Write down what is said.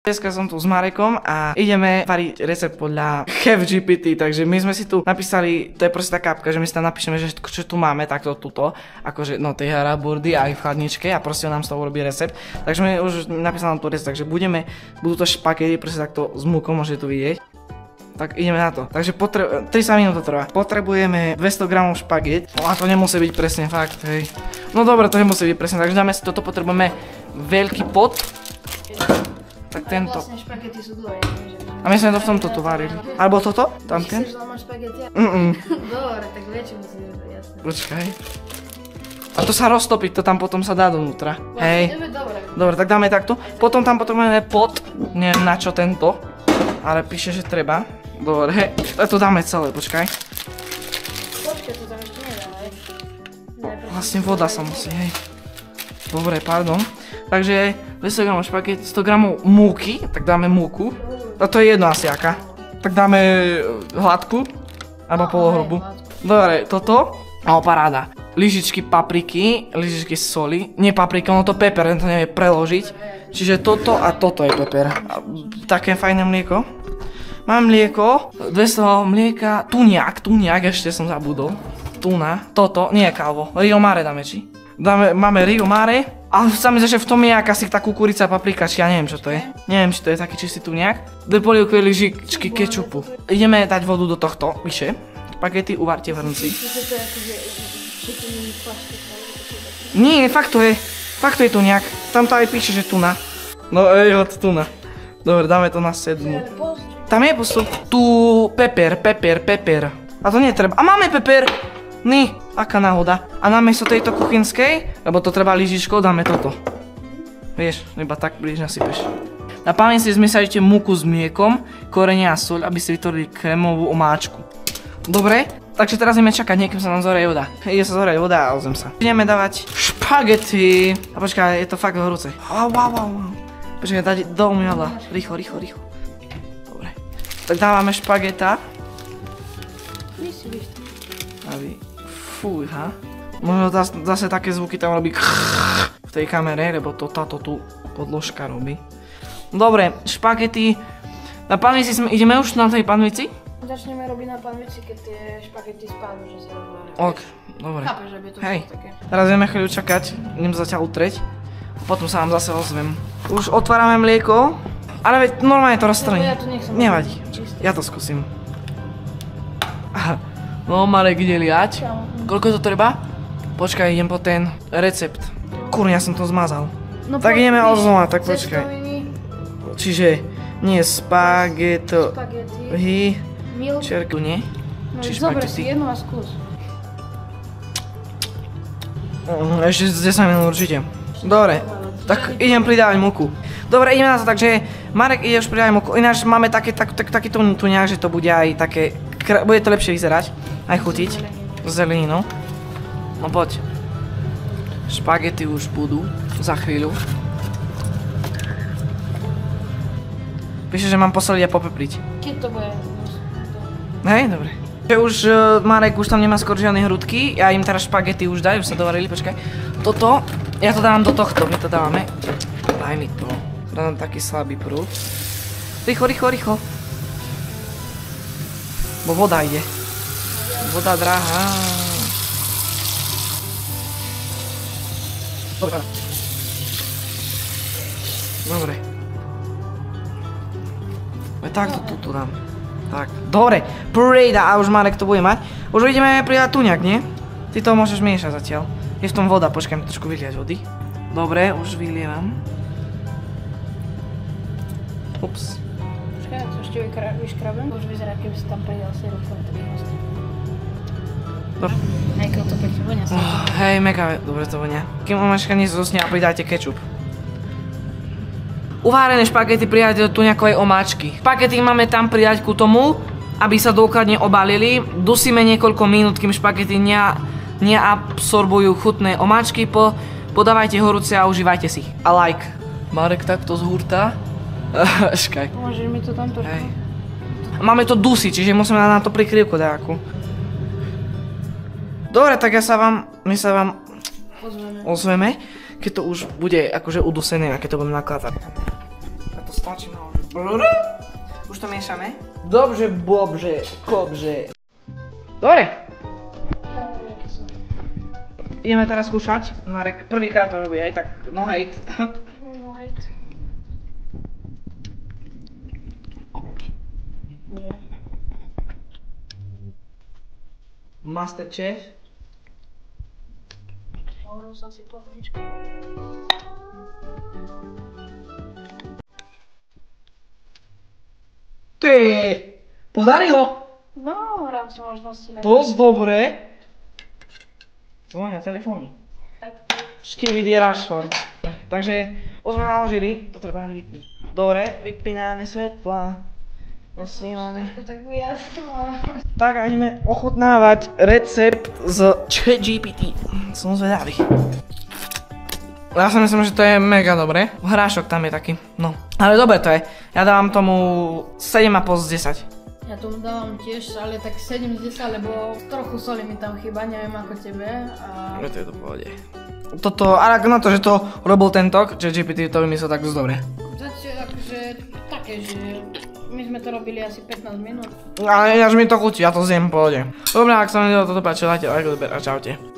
Dneska som tu s Marekom a ideme variť recept podľa ChatGPT, takže my sme si tu napísali, to je proste taká apka, že my si tam napíšeme, že čo tu máme, takto tuto, akože no tej haraburdy aj v chladničke a proste on nám z toho urobí recept. Takže my už napísali nám tu recept, takže budú to špagety, proste takto s múkou, môžete tu vidieť. Tak ideme na to. Takže 30 minút to trvá. Potrebujeme 200 g špaget. No a to nemusí byť presne fakt, hej. No dobre, to nemusí byť presne, takže dáme si toto, potrebujeme veľký pot. Tak tento. Vlastne špagety sú dvoje. A my sme to v tomto tu varili. Alebo toto? Tam ten? Chceš zlamať špagety? Dobre, tak väčšie musí byť, jasné. Počkaj. A to sa roztopí, to tam potom sa dá donútra. Hej. Dobre, tak dáme takto. Potom tam potrebujeme pot. Neviem na čo tento. Ale píše, že treba. Dobre, tak to dáme celé, počkaj. Počkaj, to tam ešte nedá, hej. Vlastne voda sa musí, hej. Dobre, pardon. Takže 200 g špaget, 100 g múky, tak dáme múku. A to je jedno asi aká. Tak dáme hladkú, alebo polohrubú. Dobre, toto. A paráda. Lyžičky papriky, lyžičky soli. Nie papriky, ono to peper, ten to nevie preložiť. Čiže toto a toto je peper. Také fajné mlieko. Mám mlieko, 200 mlieka, tuniak, ešte som zabudol. Tuna, toto, nie kávo, Rio Mare dáme či? Máme Rio Mare. A sa mi zdá, že v tom je akási tá kukurica, paprika, či ja neviem čo to je. Neviem, či to je taký čistý tuniak. 2 polievkové lyžičky kečupu. Ideme dať vodu do tohto, vyše. Špagety uvarte v hrnci. Nie, fakt to je tuniak. Tam to aj píše, že tuna. No od tuna. Dobre, dáme to na 7. Tam je postup. Tu peper. A to netreba. A máme peper! Ni, aká náhoda. A namiesto tejto kuchynskej, lebo to treba lyžičkou, dáme toto. Vieš, iba tak blíž nasypeš. Na pamäť si zmiešajte múku s mliekom, korene a soľ, aby ste vytvorili krémovú omáčku. Dobre, takže teraz ideme čakať, niekým sa nám zorie voda. Ide sa zorie voda a ozvem sa. Ideme dávať špagety. A počkaj, je to fakt horúce. Wow. Počkaj, dať do umývadla. Rýchlo. Dobre. Tak dávame špageta. Fúha. Možno zase také zvuky tam robí v tej kamere, lebo to táto tu podložka robí. Dobre, špagety. Na panvici ideme už na tej panvici? Začneme robiť na panvici, keď tie špagety spadnú, že sa rozvária. Ok, dobre. Chápeš, že by to hej, bolo také. teraz ideme chvíľu čakať, idem zatiaľ utrieť. Potom sa vám zase ozvem. Už otvárame mlieko, ale veď normálne to roztrhne. Nevadí, ja to skúsim. No, Marek ide liať. Koľko to treba? Počkaj, idem po ten recept. Kurňa, ja som to zmazal. No, tak ideme oznova, tak počkaj. Čiže nie spageto, čerku, nie? Či špagety? Dobre, si jednu a skús. Ešte 10 minút určite. Dobre, tak idem pridávať múku. Dobre, ideme na to, takže Marek ide už pridávať múku. Ináč máme taký tuniak, že to bude aj také, bude to lepšie vyzerať, aj chutiť. Zeleninu. No poď. Špagety už budú za chvíľu. Píše, že mám posoliť a popepriť. Keď to bude? Hej, dobre. Už Marek už tam nemá skôr žiadne hrudky, ja im teraz špagety už daj, už sa dovarili, počkaj. Toto, ja to dávam do tohto, my to dávame. Daj mi to. Dám taký slabý prúd. Rýchlo. Bo voda ide. Voda drahá. Dobre. Takto tu dám. Tak, dobre. Prejda, a už Marek to bude mať. Už ideme pridať tuniak, nie? Ty to môžeš miešať zatiaľ. Je v tom voda, počkaj, trošku vyliať vody. Dobre, už vylievam. Ups. Počkaj, to ešte vyškrabem. Už vyzerá, keby si tam pridal sirup, to by host. Dobre. Nejako to pekne vonia sa. Hej, mega dobre to vonia. Kým omáčka nie zosne a pridajte kečup. Uvárené špagety pridajte do tuniakovej omáčky. Špagety máme tam pridať ku tomu, aby sa dôkladne obalili. Dusíme niekoľko minút, kým špagety neabsorbujú chutné omáčky. Podávajte horúce a užívajte si. A like. Marek takto zhurta. Škaj. Môžeš mi to tam trošku? Hej. Máme to dusiť, čiže musíme na to prikryvku nejakú. Dobre, tak my sa vám ozveme, keď to už bude akože udusené a keď to budeme nakladať. Tlačíme ho. Už to miešame. Dobře, bobže, kobže. Dobre. Ideme teraz skúšať. Marek prvýkrát to robí, aj tak no hejt. No hejt. Masterchef. Hovoril som si pohodičku. Ty, podarilo. No, v rámci možnosti. Dosť dobre. Zvonia telefóny. Skibidi Rashford. Takže už sme naložili, to treba vypnúť. Dobre, vypínané svetla. Posnímané. To tak jasno. Tak a ideme ochutnávať recept z ChatGPT. Som zvedavý. Ja si myslím, že to je mega dobre. Hrášok tam je taký, no. Ale dobre to je. Ja dávam tomu 7,5 z 10. Ja tomu dávam tiež, ale tak 7 z 10, lebo trochu soli mi tam chýba, neviem ako tebe. A... To je to v pohode. Toto, ale na to, že to robil tento, ChatGPT to vymyslel tak dosť dobre. Zatiaľ akože také, že my sme to robili asi 15 minút. Ale ináč mi to chutí, ja to zjem v pohode. Dobre, ak sa vám toto páčilo, dajte like, odber a čaute.